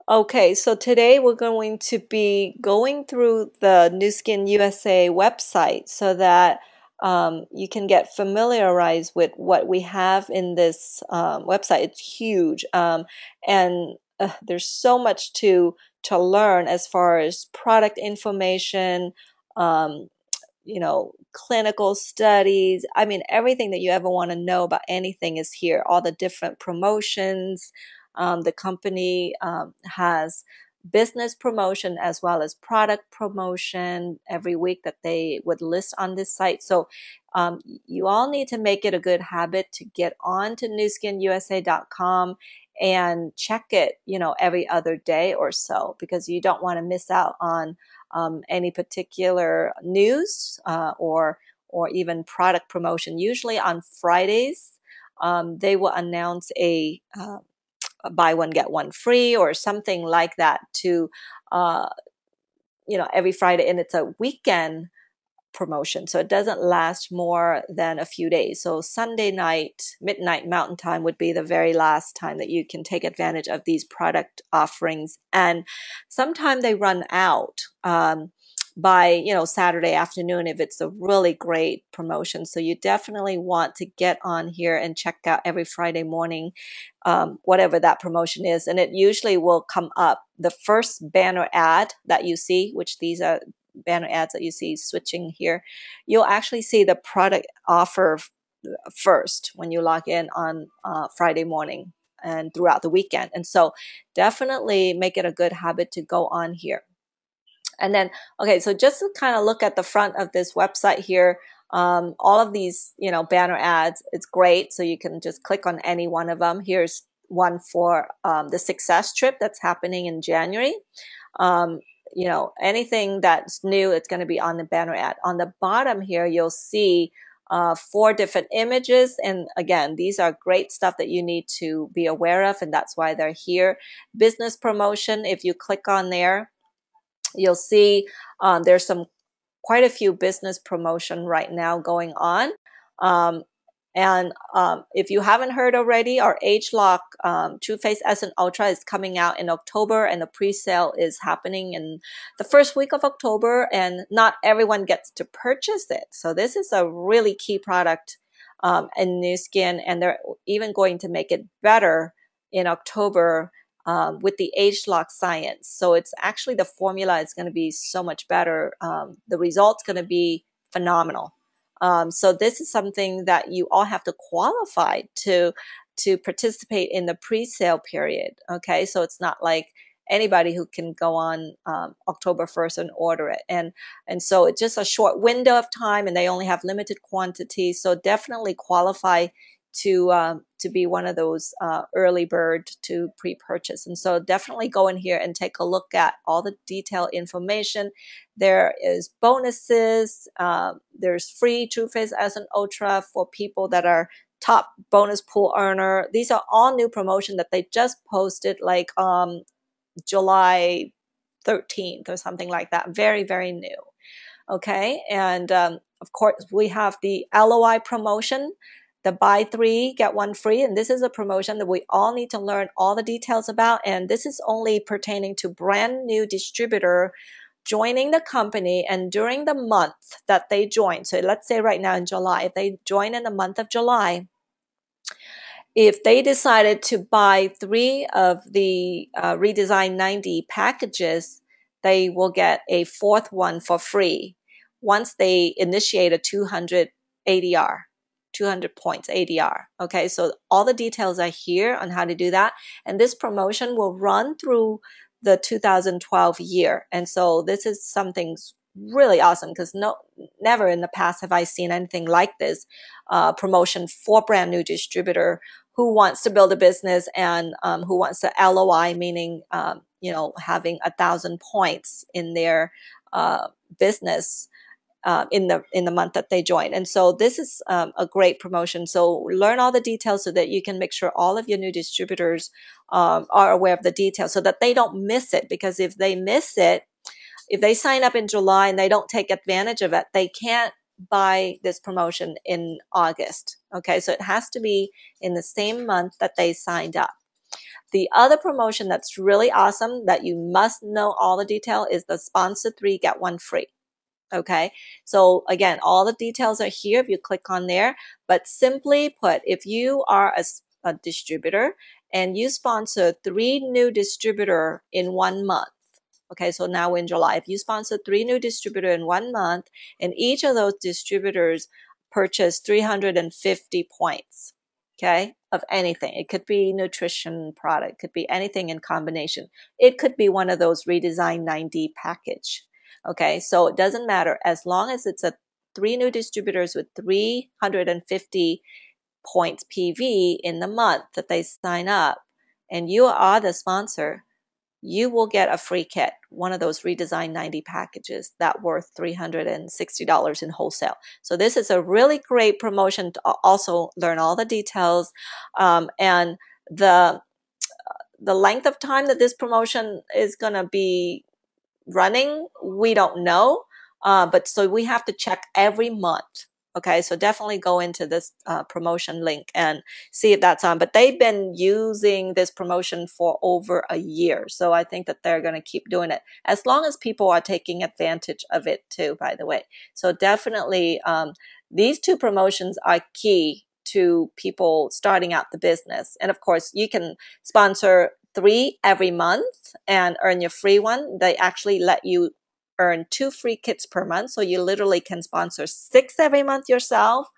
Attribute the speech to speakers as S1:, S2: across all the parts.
S1: Okay, so today we're going to be going through the NuSkin USA website so that you can get familiarized with what we have in this website. It's huge, and there's so much to learn as far as product information, um, clinical studies. I mean, everything that you ever want to know about anything is here. All the different promotions. The company has business promotion as well as product promotion every week that they would list on this site. So you all need to make it a good habit to get on to NuSkinUSA.com and check it, every other day or so, because you don't want to miss out on any particular news or even product promotion. Usually on Fridays, they will announce a buy one get one free or something like that to uh, every Friday, and it's a weekend promotion. So it doesn't last more than a few days. So Sunday night, midnight Mountain Time would be the very last time that you can take advantage of these product offerings. And sometimes they run out by, Saturday afternoon if it's a really great promotion. So you definitely want to get on here and check out every Friday morning, whatever that promotion is. And it usually will come up. The first banner ad that you see, which these are banner ads that you see switching here, you'll actually see the product offer first when you log in on Friday morning and throughout the weekend. And so definitely make it a good habit to go on here. And then, okay, so just to kind of look at the front of this website here, all of these, banner ads, it's great. So you can just click on any one of them. Here's one for the success trip that's happening in January. Um, anything that's new, it's going to be on the banner ad. On the bottom here, you'll see 4 different images. And again, these are great stuff that you need to be aware of, and that's why they're here. Business promotion, if you click on there, you'll see there's quite a few business promotion right now going on. Um, and if you haven't heard already, our Age Lock True Face Essence Ultra is coming out in October, and the pre-sale is happening in the first week of October, and not everyone gets to purchase it. So this is a really key product in Nu Skin, and they're even going to make it better in October with the age lock science. So it's actually, the formula is going to be so much better. The result's going to be phenomenal. So this is something that you all have to qualify to participate in the pre-sale period. Okay, so it's not like anybody who can go on October 1st and order it. And so it's just a short window of time, and they only have limited quantities. So definitely qualify to be one of those early bird to pre-purchase. And so definitely go in here and take a look at all the detailed information. There is bonuses. There's free True Face Essence Ultra for people that are top bonus pool earner. These are all new promotion that they just posted, like July 13th or something like that. Very, very new. Okay, and of course we have the LOI promotion, the buy 3 get 1 free, and this is a promotion that we all need to learn all the details about, and this is only pertaining to brand new distributor joining the company and during the month that they join. So let's say right now in July, if they join in the month of July, if they decided to buy 3 of the Redesign 90 packages, they will get a 4th one for free once they initiate a 200 ADR, 200 points ADR. Okay, so all the details are here on how to do that. And this promotion will run through the 2012 year. And so this is something really awesome, because never in the past have I seen anything like this promotion for brand new distributor who wants to build a business and who wants to LOI, meaning having 1,000 points in their business in the month that they join. And so this is a great promotion. So learn all the details so that you can make sure all of your new distributors are aware of the details so that they don't miss it. Because if they miss it, if they sign up in July and they don't take advantage of it, they can't buy this promotion in August. Okay, so it has to be in the same month that they signed up. the other promotion that's really awesome that you must know all the detail is the sponsor 3, get 1 free. Okay, so again, all the details are here if you click on there. But simply put, if you are a distributor and you sponsor 3 new distributor in 1 month, okay, so now we're in July. If you sponsor 3 new distributor in 1 month, and each of those distributors purchase 350 points, okay, of anything. It could be nutrition product, could be anything in combination. It could be one of those redesigned 90 package. Okay, so it doesn't matter as long as it's a 3 new distributors with 350 points PV in the month that they sign up, and you are the sponsor, you will get a free kit, one of those redesigned 90 packages that worth $360 in wholesale. So this is a really great promotion to also learn all the details, and the length of time that this promotion is going to be running, we don't know, but so we have to check every month. Okay, so definitely go into this promotion link and see if that's on. But they've been using this promotion for over a year, so I think that they're going to keep doing it as long as people are taking advantage of it too, by the way. So definitely these 2 promotions are key to people starting out the business. And of course, you can sponsor 3 every month and earn your free one. They actually let you earn 2 free kits per month. So you literally can sponsor 6 every month yourself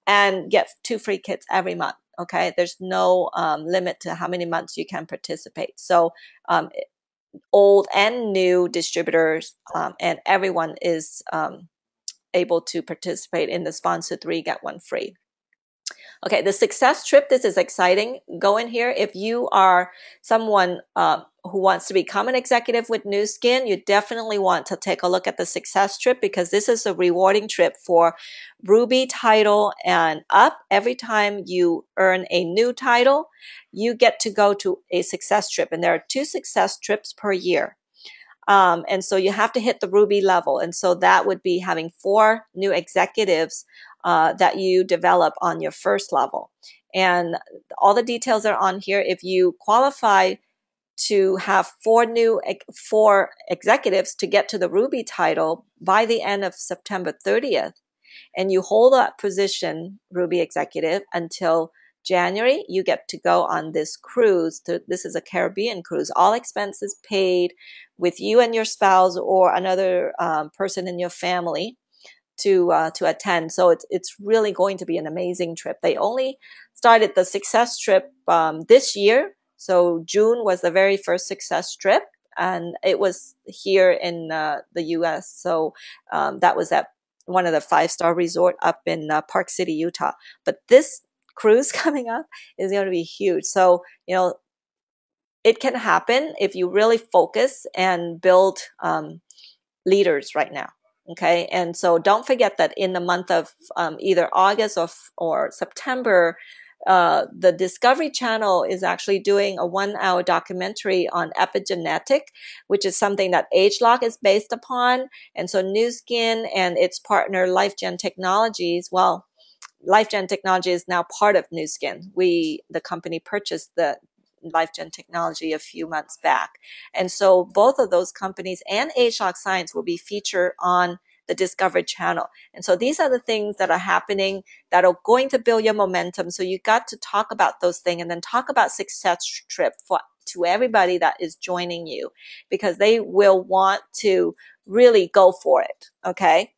S1: and get 2 free kits every month. Okay, there's no limit to how many months you can participate. So old and new distributors and everyone is able to participate in the sponsor 3, get 1 free. Okay, the success trip, this is exciting. Go in here. If you are someone who wants to become an executive with Nu Skin, you definitely want to take a look at the success trip because this is a rewarding trip for Ruby title and up. Every time you earn a new title, you get to go to a success trip. And there are 2 success trips per year. And so you have to hit the Ruby level. And so that would be having 4 new executives that you develop on your first level. And all the details are on here. If you qualify to have 4 executives to get to the Ruby title by the end of September 30th, and you hold that position, Ruby executive, until January, you get to go on this cruise. This is a Caribbean cruise, all expenses paid, with you and your spouse or another person in your family to attend. So it's really going to be an amazing trip. They only started the success trip this year. So June was the very first success trip, and it was here in the U.S. So that was at one of the 5-star resort up in Park City, Utah. But this cruise coming up is going to be huge. So, you know, it can happen if you really focus and build leaders right now. Okay, and so don't forget that in the month of either August or September, the Discovery Channel is actually doing a 1-hour documentary on epigenetic, which is something that ageLOC is based upon. And so Nu Skin and its partner LifeGen Technologies, well, LifeGen Technology is now part of Nu Skin. The company purchased the LifeGen Technology a few months back. And so both of those companies and ageLOC Science will be featured on the Discovery Channel. And so these are the things that are happening that are going to build your momentum. So you got to talk about those things and then talk about success trip to everybody that is joining you, because they will want to really go for it. Okay.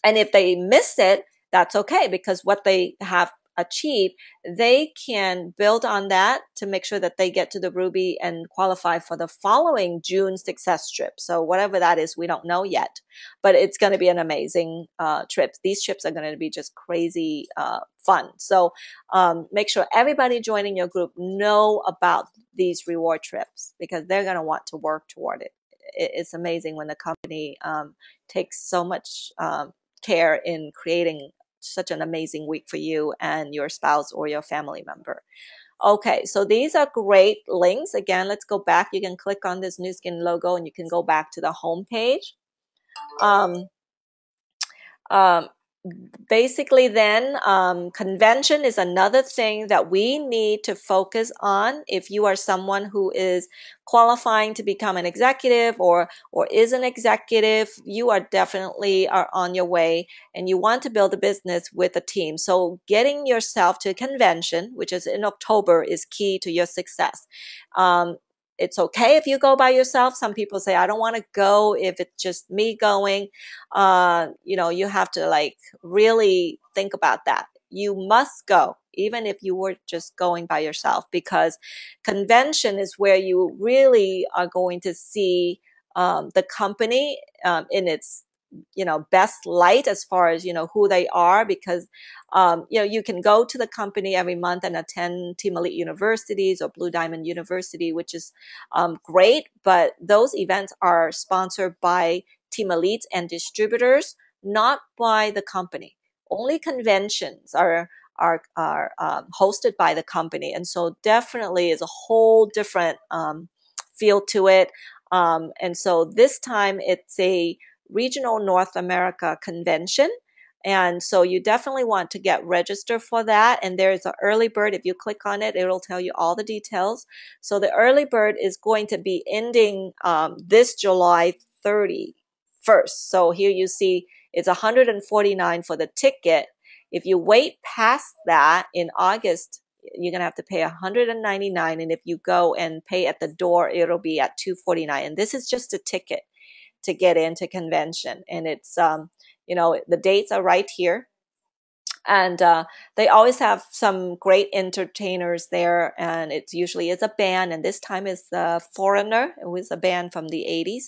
S1: And if they miss it, that's okay, because what they have achieved, they can build on that to make sure that they get to the Ruby and qualify for the following June success trip. So whatever that is, we don't know yet, but it's going to be an amazing trip. These trips are going to be just crazy fun. So make sure everybody joining your group know about these reward trips, because they're going to want to work toward it. It's amazing when the company takes so much care in creating such an amazing week for you and your spouse or your family member. Okay, so these are great links. Again, let's go back. You can click on this Nu Skin logo and you can go back to the home page. basically then convention is another thing that we need to focus on. If you are someone who is qualifying to become an executive or is an executive, you are definitely are on your way and you want to build a business with a team. So getting yourself to a convention, which is in October, is key to your success. It's okay if you go by yourself. Some people say, I don't want to go if it's just me going. You have to like really think about that. You must go, even if you were just going by yourself, because convention is where you really are going to see the company in its best light as far as who they are, because you can go to the company every month and attend Team Elite Universities or Blue Diamond University, which is great, but those events are sponsored by Team Elite and distributors, not by the company. Only conventions are hosted by the company, and so definitely is a whole different feel to it. And so this time it's a regional North America convention. And so you definitely want to get registered for that. And there is an early bird. If you click on it, it'll tell you all the details. So the early bird is going to be ending this July 31st. So here you see it's $149 for the ticket. If you wait past that in August, you're going to have to pay $199. And if you go and pay at the door, it'll be at $249. And this is just a ticket to get into convention. And it's, the dates are right here. And they always have some great entertainers there, and it usually is a band, and this time is Foreigner. It was a band from the 80s.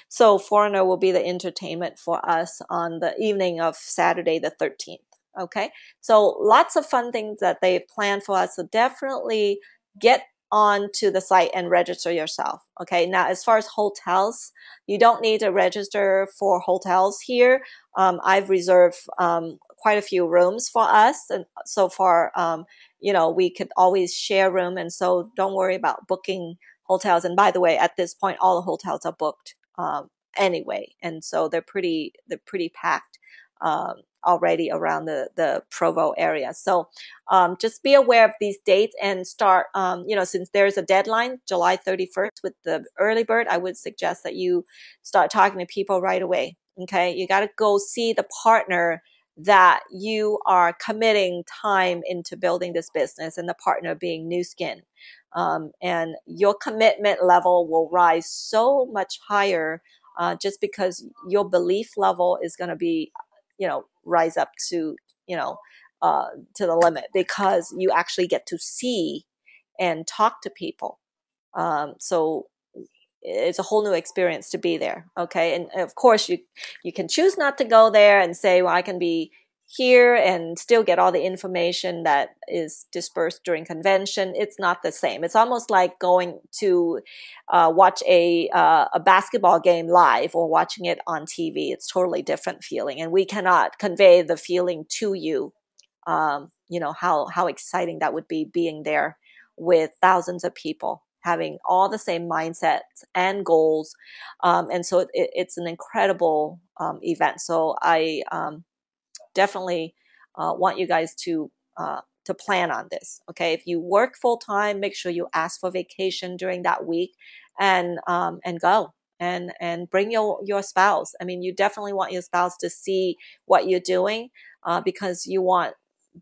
S1: So Foreigner will be the entertainment for us on the evening of Saturday the 13th. Okay, so lots of fun things that they planned for us. So definitely get on to the site and register yourself. Okay, now as far as hotels, you don't need to register for hotels here. I've reserved quite a few rooms for us, and so far, we could always share room, and so don't worry about booking hotels. And by the way, at this point, all the hotels are booked anyway, and so they're pretty packed already around the Provo area. So just be aware of these dates and start, since there's a deadline, July 31st with the early bird, I would suggest that you start talking to people right away. Okay, you got to go see the partner that you are committing time into building this business, and the partner being Nu Skin. And your commitment level will rise so much higher just because your belief level is going to be, rise up to the limit, because you actually get to see and talk to people. So it's a whole new experience to be there. Okay. And of course you can choose not to go there and say, well, I can be here and still get all the information that is dispersed during convention. It's not the same. It's almost like going to watch a basketball game live or watching it on TV. It's totally different feeling, and we cannot convey the feeling to you. How exciting that would be, being there with thousands of people having all the same mindsets and goals. And so it's an incredible event. So I definitely want you guys to plan on this. Okay, if you work full time, make sure you ask for vacation during that week, and go and bring your spouse. I mean, you definitely want your spouse to see what you're doing, because you want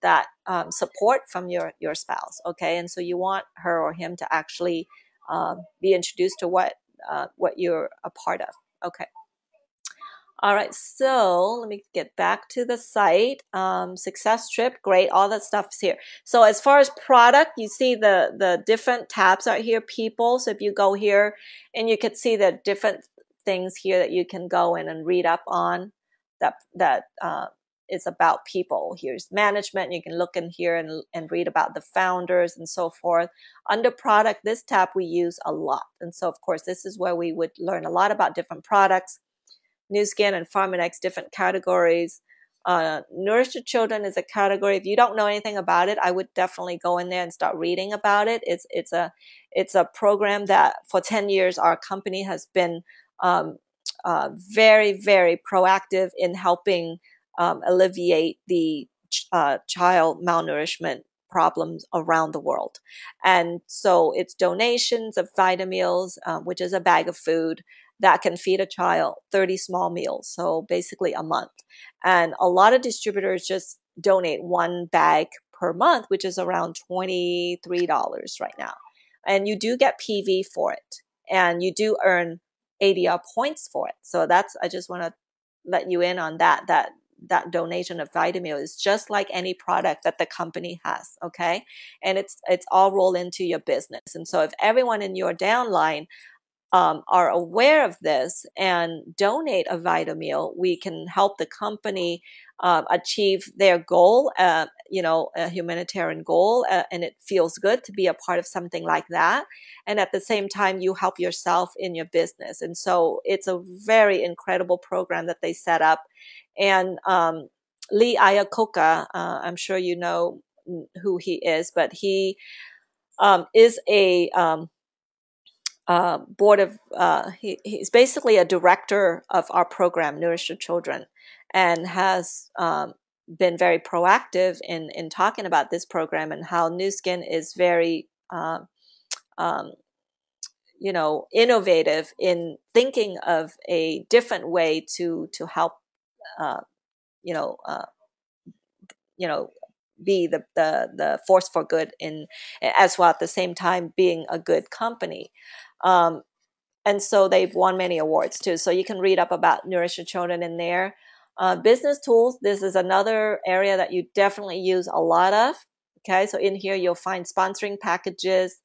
S1: that support from your spouse. Okay, and so you want her or him to actually be introduced to what you're a part of. Okay. All right, so let me get back to the site. Success trip, great, all that stuff is here. So as far as product, you see the different tabs are here, people. So if you go here, and you can see the different things here that you can go in and read up on that is about people. Here's management. You can look in here and read about the founders and so forth. Under product, this tab we use a lot. And so of course, this is where we would learn a lot about different products. Nu Skin and Pharmanex, different categories. Nourish Your Children is a category. If you don't know anything about it, I would definitely go in there and start reading about it. It's a program that for 10 years our company has been very, very proactive in helping alleviate the child malnourishment problems around the world. And so it's donations of Vitamills, which is a bag of food that can feed a child 30 small meals, so basically a month. And a lot of distributors just donate one bag per month, which is around $23 right now. And you do get PV for it, and you do earn ADR points for it. So that's, I just want to let you in on that donation of Vitamil is just like any product that the company has, okay? And it's all rolled into your business. And so if everyone in your downline are aware of this and donate a Vitamil, we can help the company achieve their goal, a humanitarian goal, and it feels good to be a part of something like that. And at the same time, you help yourself in your business. And so it's a very incredible program that they set up. And Lee Iacocca, I'm sure you know who he is, but he is a board of he's basically a director of our program, Nourish Your Children, and has been very proactive in talking about this program and how Nu Skin is very um, innovative in thinking of a different way to help uh, you know uh, you know be the force for good in, as well at the same time being a good company. um, and so they've won many awards too. So you can read up about Nourish Your Children in there. Business tools, this is another area that you definitely use a lot of. Okay, so in here you'll find sponsoring packages,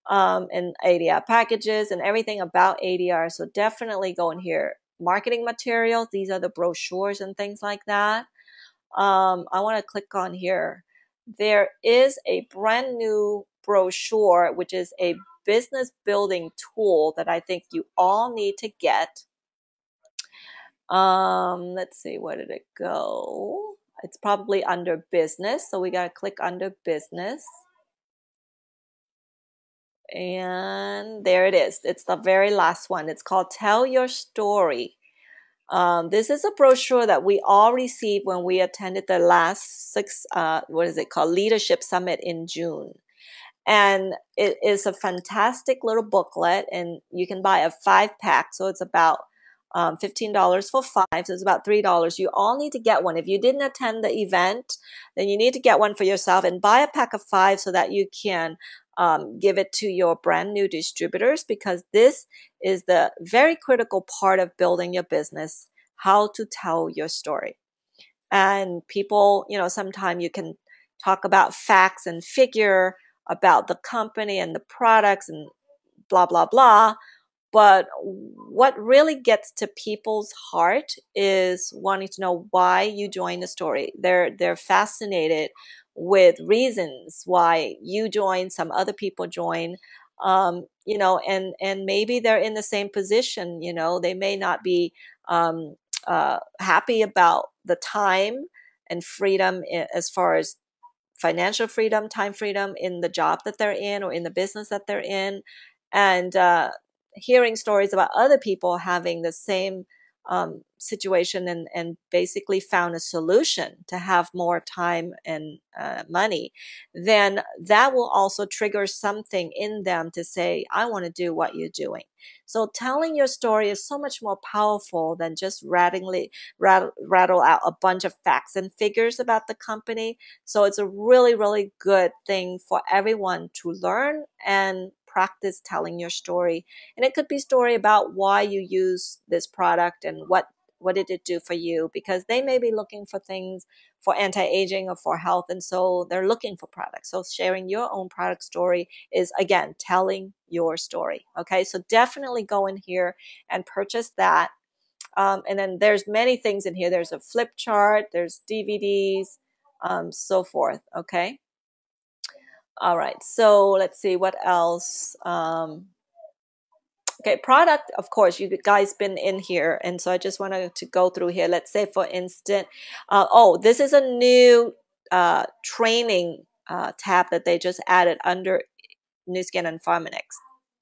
S1: and ADR packages and everything about ADR. So definitely go in here. Marketing materials, these are the brochures and things like that. I want to click on here. There is a brand new brochure, which is a business building tool that I think you all need to get. Let's see, where did it go? It's probably under business. So we got to click under business. And there it is. It's the very last one. It's called Tell Your Story. This is a brochure that we all received when we attended the last what is it called, Leadership Summit in June. And it is a fantastic little booklet, and you can buy a 5-pack. So it's about $15 for 5. So it's about $3. You all need to get one. If you didn't attend the event, then you need to get one for yourself and buy a pack of 5 so that you can give it to your brand new distributors, because this is the very critical part of building your business, how to tell your story. And people, sometimes you can talk about facts and figure about the company and the products and blah, blah, blah. But what really gets to people's heart is wanting to know why you joined the story. They're fascinated with reasons why you join, some other people join, and maybe they're in the same position. They may not be happy about the time and freedom as far as financial freedom, time freedom in the job that they're in or in the business that they're in. And hearing stories about other people having the same situation and basically found a solution to have more time and money, then that will also trigger something in them to say, I want to do what you're doing. So telling your story is so much more powerful than just rattle out a bunch of facts and figures about the company. So it's a really, really good thing for everyone to learn and practice telling your story. And it could be story about why you use this product and what did it do for you, because they may be looking for things for anti-aging or for health, and so they're looking for products. So sharing your own product story is, again, telling your story. Okay, so definitely go in here and purchase that. And then there's many things in here. There's a flip chart, there's DVDs, so forth. Okay. All right. So let's see what else. Okay, product, of course, you guys been in here, and so I just wanted to go through here. Let's say, for instance, this is a new training tab that they just added under Nu Skin and Pharmanex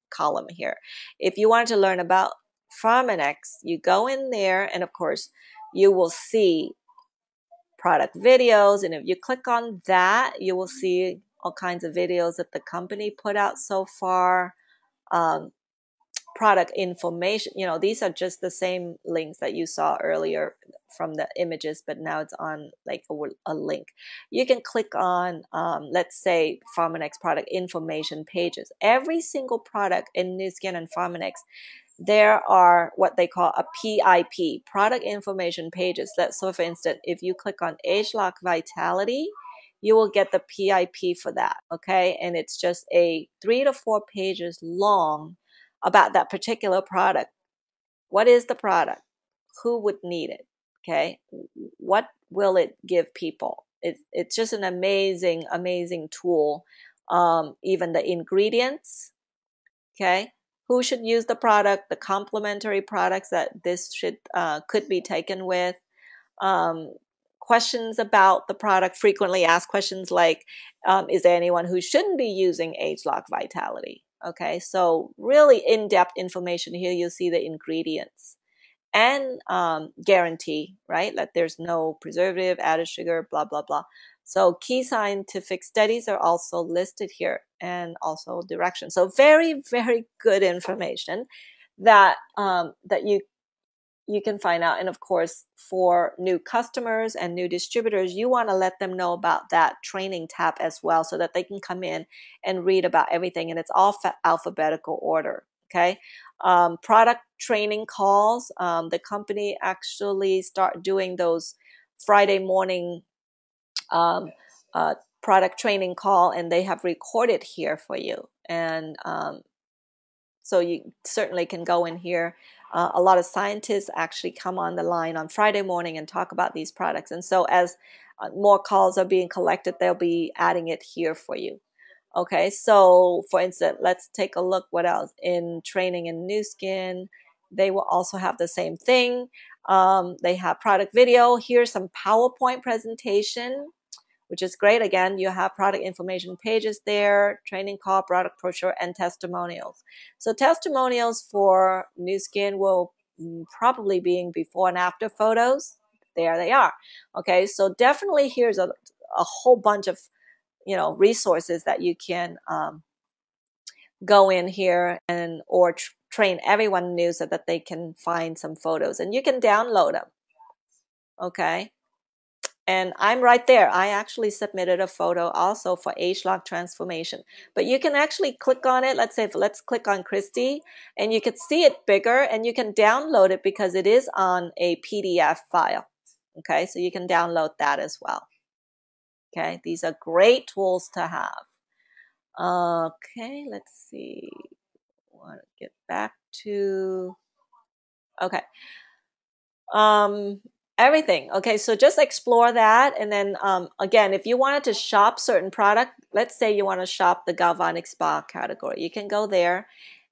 S1: column here. If you wanted to learn about Pharmanex, you go in there, and of course, you will see product videos. And if you click on that, you will see all kinds of videos that the company put out so far. Product information, these are just the same links that you saw earlier from the images, but now it's on like a link. You can click on, let's say, Pharmanex product information pages. Every single product in NuSkin and Pharmanex, there are what they call a PIP, product information pages. So for instance, if you click on Age Lock Vitality, you will get the PIP for that, okay? And it's just a 3 to 4 pages long about that particular product. What is the product? Who would need it? Okay. What will it give people? It's just an amazing, amazing tool. Even the ingredients. Okay. Who should use the product? The complementary products that this could be taken with. Questions about the product, frequently asked questions like, is there anyone who shouldn't be using Age Lock Vitality? Okay, so really in-depth information here. You'll see the ingredients and guarantee, right? That there's no preservative, added sugar, blah, blah, blah. So key scientific studies are also listed here, and also directions. So very, very good information that you can find out. And of course, for new customers and new distributors, you want to let them know about that training tab as well, so that they can come in and read about everything. And it's all alphabetical order. Okay. Product training calls. The company actually start doing those Friday morning product training call, and they have recorded here for you. And so you certainly can go in here. A lot of scientists actually come on the line on Friday morning and talk about these products. And so as more calls are being collected, they'll be adding it here for you. Okay, so for instance, let's take a look what else. In training in NuSkin, they will also have the same thing. They have product video. Here's some PowerPoint presentation, which is great. Again, you have product information pages there, training call, product brochure, and testimonials. So testimonials for NuSkin will probably be before and after photos. There they are. Okay, so definitely here's a whole bunch of resources that you can go in here or train everyone new so that they can find some photos, and you can download them. Okay. And I'm right there. I actually submitted a photo also for age lock transformation. But you can actually click on it. Let's click on Christy, and you can see it bigger, and you can download it because it is on a PDF file. Okay, so you can download that as well. Okay, these are great tools to have. Okay, let's see. I want to get back to, okay. Everything. Okay, so just explore that. And then again, if you wanted to shop certain product, let's say you want to shop the galvanic spa category, you can go there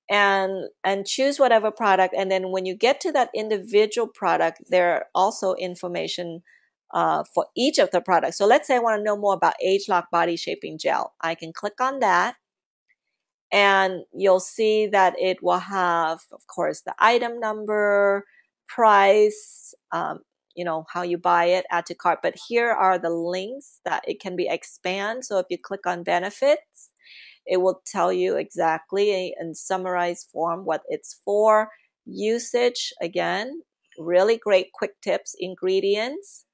S1: and choose whatever product. And then when you get to that individual product, there are also information for each of the products. So let's say I want to know more about Age Lock Body Shaping Gel. I can click on that, and you'll see that it will have, of course, the item number, price, how you buy it, add to cart. But here are the links that it can be expanded. So if you click on benefits, it will tell you exactly in summarized form what it's for. Usage, again, really great quick tips, ingredients.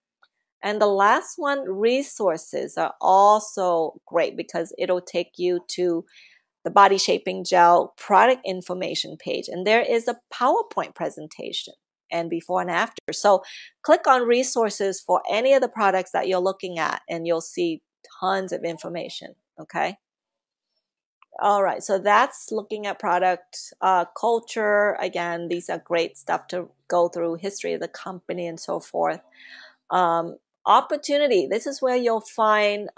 S1: And the last one, resources, are also great because it'll take you to the body shaping gel product information page. And there is a PowerPoint presentation and before and after. So click on resources for any of the products that you're looking at, and you'll see tons of information. Okay. All right. So that's looking at product culture. Again, these are great stuff to go through, history of the company and so forth. Opportunity. This is where you'll find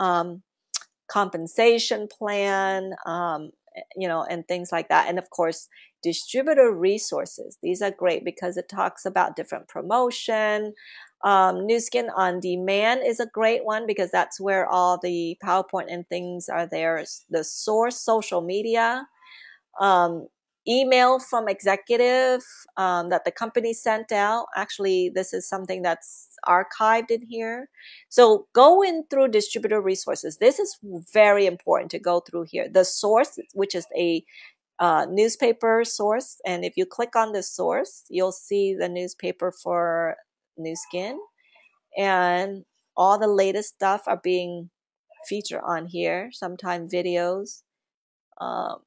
S1: compensation plan, and things like that. And of course, distributor resources. These are great because it talks about different promotion. NuSkin On Demand is a great one because that's where all the PowerPoint and things are there. The source, social media. email from executive that the company sent out. Actually, this is something that's archived in here. So go in through distributor resources. This is very important to go through here. The source, which is a newspaper source, and if you click on the source, you'll see the newspaper for Nu Skin, and all the latest stuff are being featured on here. Sometimes videos, um,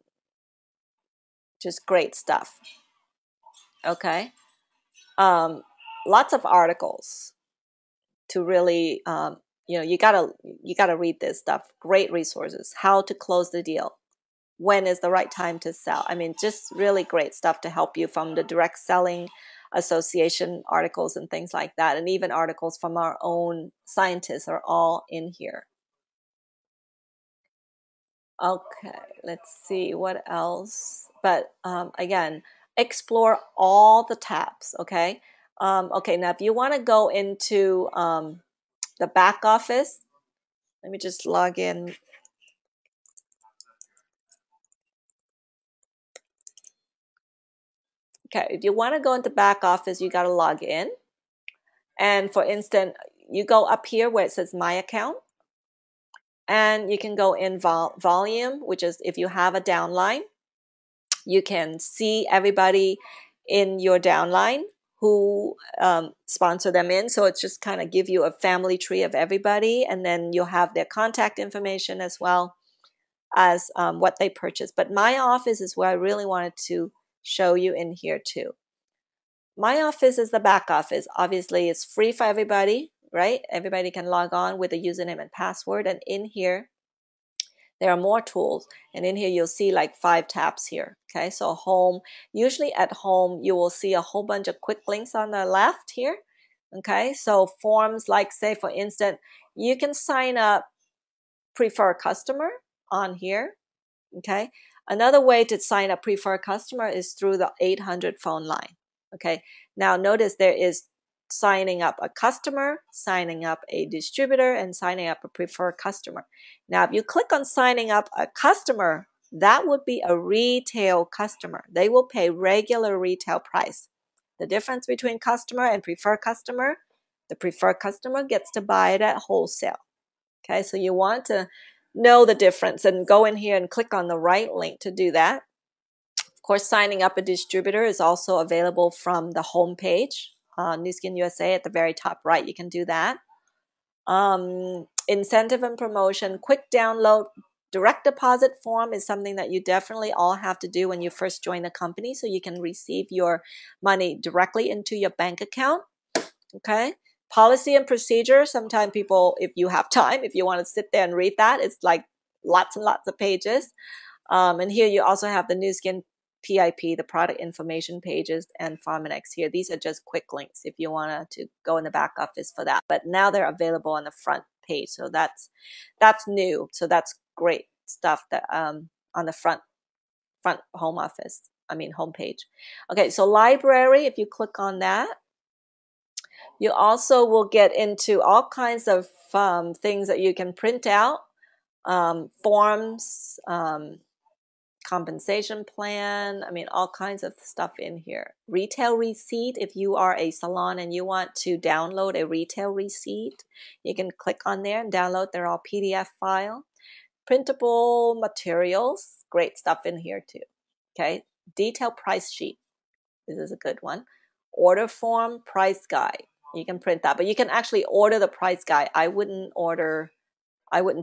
S1: just great stuff. Okay, um, lots of articles to really, you gotta read this stuff. Great resources. How to close the deal. When is the right time to sell? I mean, just really great stuff to help you, from the direct selling association articles and things like that, and even articles from our own scientists are all in here. Okay, let's see what else. But again, explore all the tabs. Okay. Okay, now if you want to go into the back office, let me just log in. Okay, if you want to go into back office, you got to log in. And for instance, you go up here where it says My Account, and you can go in volume, which is if you have a downline, you can see everybody in your downline who sponsor them in. So it's just kind of give you a family tree of everybody, and then you'll have their contact information as well as what they purchased. But My Office is where I really wanted to show you in here too. My Office is the back office. Obviously, it's free for everybody, right? Everybody can log on with a username and password. And in here, there are more tools. And in here, you'll see like 5 tabs here. Okay, so home. Usually at home, you will see a whole bunch of quick links on the left here. Okay, so forms like, say, for instance, you can sign up prefer customer on here. Okay, another way to sign up prefer customer is through the 800 phone line. Okay, now notice there is signing up a customer, signing up a distributor, and signing up a preferred customer. Now, if you click on signing up a customer, that would be a retail customer. They will pay regular retail price. The difference between customer and preferred customer, the preferred customer gets to buy it at wholesale. Okay, so you want to know the difference and go in here and click on the right link to do that. Of course, signing up a distributor is also available from the home page, Nu Skin USA at the very top right. You can do that. Incentive and promotion, quick download, direct deposit form is something that you definitely all have to do when you first join the company, so you can receive your money directly into your bank account. Okay. Policy and procedure. Sometimes people, if you have time, if you want to sit there and read that, it's like lots and lots of pages. And here you also have the Nu Skin PIP, the product information pages, and Pharmanex here. These are just quick links if you want to go in the back office for that. But now they're available on the front page, so that's new. So that's great stuff that on the front home office. I mean home page. Okay, so library. If you click on that, you also will get into all kinds of things that you can print out, forms, compensation plan. I mean, all kinds of stuff in here. Retail receipt. If you are a salon and you want to download a retail receipt, you can click on there and download. They're all PDF file. Printable materials. Great stuff in here too. Okay. Detailed price sheet. This is a good one. Order form, price guide. You can print that, but you can actually order the price guide. I wouldn't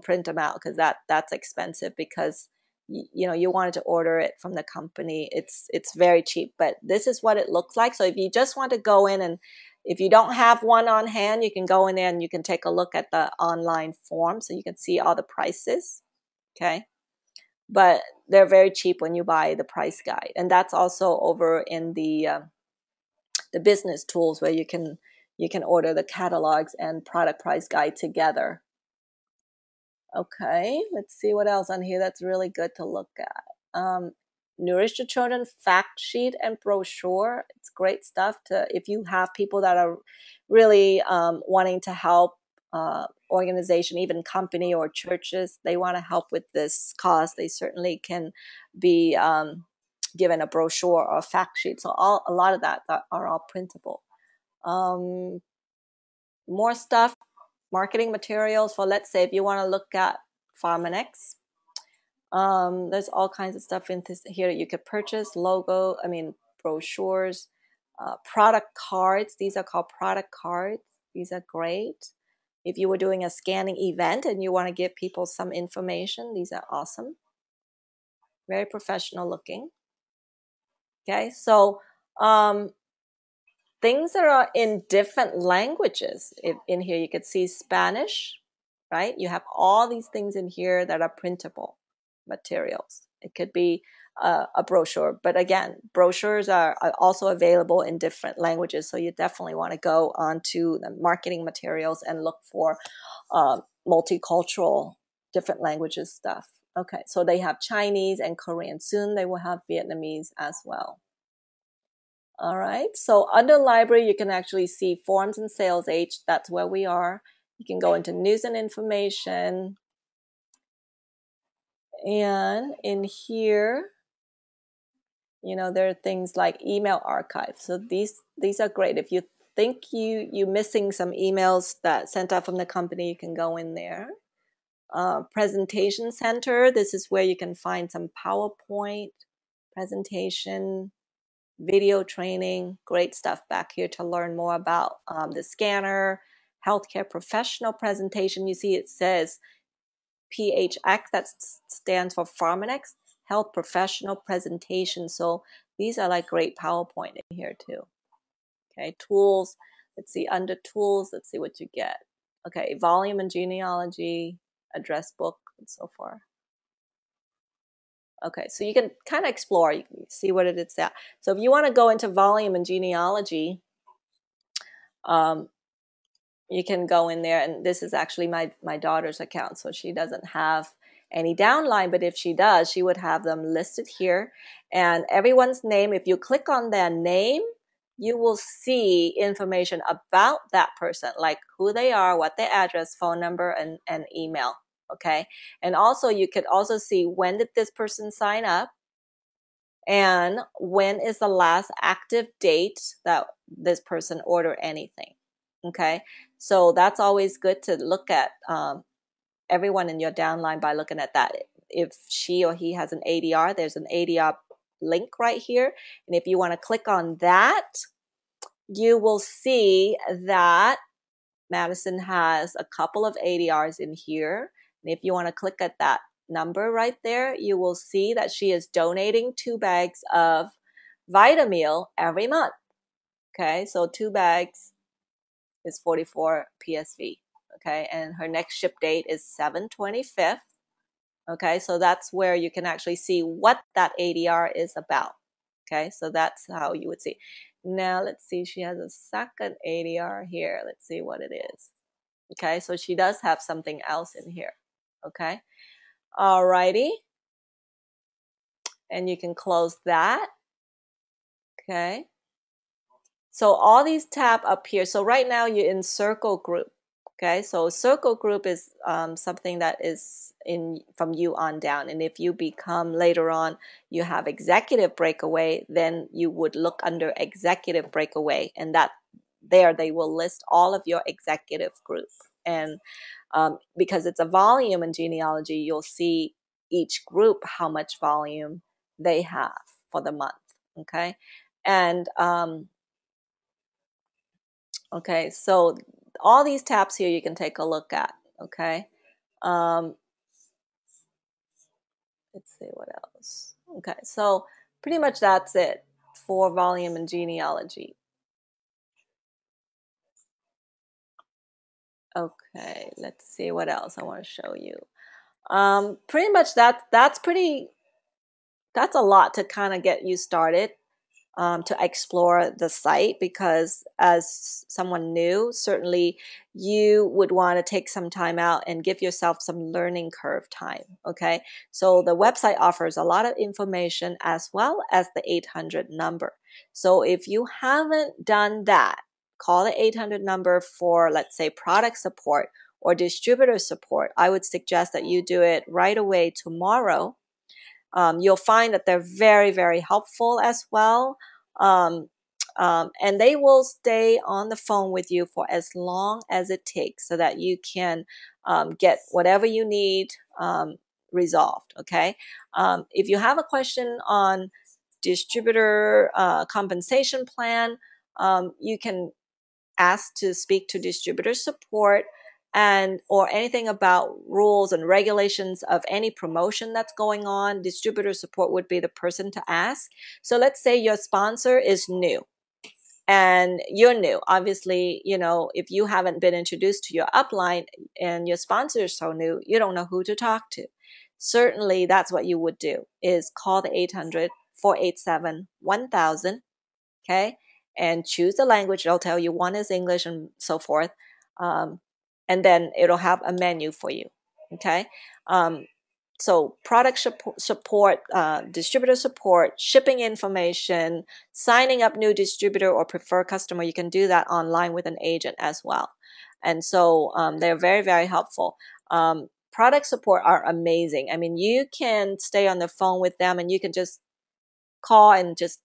S1: print them out because that's expensive, because you wanted to order it from the company. It's very cheap, but this is what it looks like. So if you just want to go in, and if you don't have one on hand, you can go in there and you can take a look at the online form, so you can see all the prices. Okay, but they're very cheap when you buy the price guide, and that's also over in the business tools, where you can order the catalogs and product price guide together. Okay, let's see what else on here that's really good to look at. Nourish Your Children fact sheet and brochure. It's great stuff to, if you have people that are really wanting to help, organization, even company or churches, they want to help with this cause. They certainly can be given a brochure or a fact sheet. So a lot of that are all printable. More stuff, marketing materials for, let's say, if you want to look at Pharmanex. There's all kinds of stuff in this here that you could purchase. Brochures, product cards. These are called product cards. These are great. If you were doing a scanning event and you want to give people some information, these are awesome. Very professional looking. Okay, so things that are in different languages. In here, you could see Spanish, right? You have all these things in here that are printable materials. It could be a brochure, but again, brochures are also available in different languages. So you definitely want to go onto the marketing materials and look for multicultural, different languages stuff. Okay, so they have Chinese and Korean. Soon they will have Vietnamese as well. All right, so under library, you can actually see forms and sales age. That's where we are. You can go into news and information. And in here, you know, there are things like email archive. So these are great. If you think you're missing some emails that sent out from the company, you can go in there. Presentation center. This is where you can find some PowerPoint presentation, video training, great stuff back here to learn more about the scanner, healthcare professional presentation. You see it says PHX, that stands for Pharmanex, health professional presentation. So these are like great PowerPoint in here too. Okay, tools. Let's see, under tools, let's see what you get. Okay, volume and genealogy, address book, and so forth. Okay, so you can kind of explore, you can see what it is at. So if you want to go into volume and genealogy, you can go in there, and this is actually my daughter's account, so she doesn't have any downline, but if she does, she would have them listed here. And everyone's name, if you click on their name, you will see information about that person, like who they are, what their address, phone number, and email. Okay, and also you could also see when did this person sign up, and when is the last active date that this person ordered anything. Okay, so that's always good to look at everyone in your downline by looking at that. If she or he has an ADR, there's an ADR link right here, and if you want to click on that, you will see that Madison has a couple of ADRs in here. And if you want to click at that number right there, you will see that she is donating 2 bags of Vitamil every month. Okay, so 2 bags is 44 PSV. Okay, and her next ship date is 7/25. Okay, so that's where you can actually see what that ADR is about. Okay, so that's how you would see. Now let's see, she has a second ADR here. Let's see what it is. Okay, so she does have something else in here. Okay, alrighty, and you can close that. Okay, so all these tab up here. So right now you're in circle group. Okay, so circle group is something that is in from you on down, and if you become later on, you have executive breakaway, then you would look under executive breakaway, and that there they will list all of your executive group. And because it's a volume in genealogy, you'll see each group how much volume they have for the month. Okay, and okay, so all these tabs here you can take a look at. Okay, let's see what else. Okay, so pretty much that's it for volume and genealogy. Okay, let's see what else I want to show you. Pretty much that's a lot to kind of get you started. To explore the site, because as someone new, certainly you would want to take some time out and give yourself some learning curve time. Okay, so the website offers a lot of information as well as the 800 number. So if you haven't done that, call the 800 number for, let's say, product support or distributor support. I would suggest that you do it right away tomorrow. You'll find that they're very, very helpful as well. Um, and they will stay on the phone with you for as long as it takes so that you can get whatever you need resolved. Okay. If you have a question on distributor compensation plan, you can ask to speak to distributor support, and or anything about rules and regulations of any promotion that's going on. Distributor support would be the person to ask. So let's say your sponsor is new and you're new. Obviously, if you haven't been introduced to your upline and your sponsor is so new, you don't know who to talk to. Certainly that's what you would do, is call the 800-487-1000. Okay, and choose the language. It'll tell you one is English and so forth, and then it'll have a menu for you. Okay, so product support, distributor support, shipping information, signing up new distributor or preferred customer, you can do that online with an agent as well. And so they're very, very helpful. Product support are amazing. I mean, you can stay on the phone with them and you can just call and just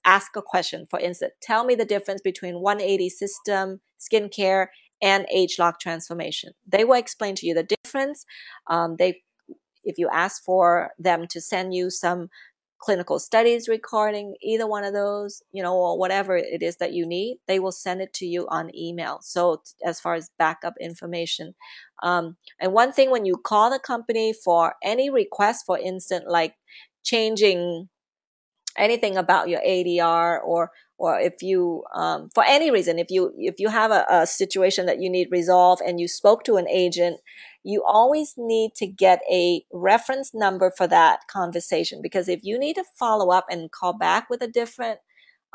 S1: ask a question. For instance, tell me the difference between 180 system, skincare, and age lock transformation. They will explain to you the difference. If you ask for them to send you some clinical studies recording either one of those, or whatever it is that you need, they will send it to you on email. So as far as backup information. And one thing, when you call the company for any request, for instance, like changing anything about your ADR, or if you for any reason, if you have a situation that you need resolved and you spoke to an agent, you always need to get a reference number for that conversation, because if you need to follow up and call back with a different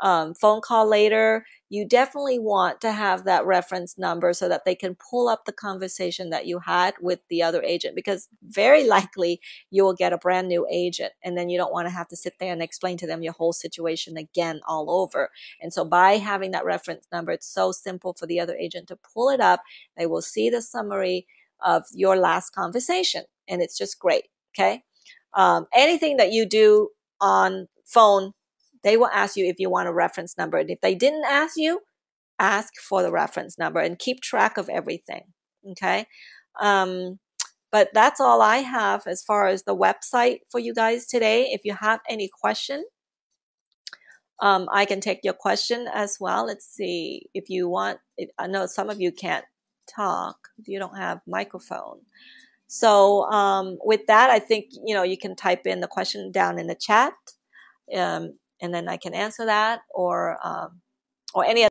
S1: phone call later, you definitely want to have that reference number so that they can pull up the conversation that you had with the other agent, because very likely you will get a brand new agent and then you don't want to have to sit there and explain to them your whole situation again all over. And so by having that reference number, it's so simple for the other agent to pull it up. They will see the summary of your last conversation, and it's just great. Okay. Anything that you do on phone, they will ask you if you want a reference number. And if they didn't ask you, ask for the reference number and keep track of everything. Okay. But that's all I have as far as the website for you guys today. If you have any question, I can take your question as well. Let's see if you want. I know some of you can't talk if you don't have microphone. So with that, I think, you can type in the question down in the chat, and then I can answer that, or any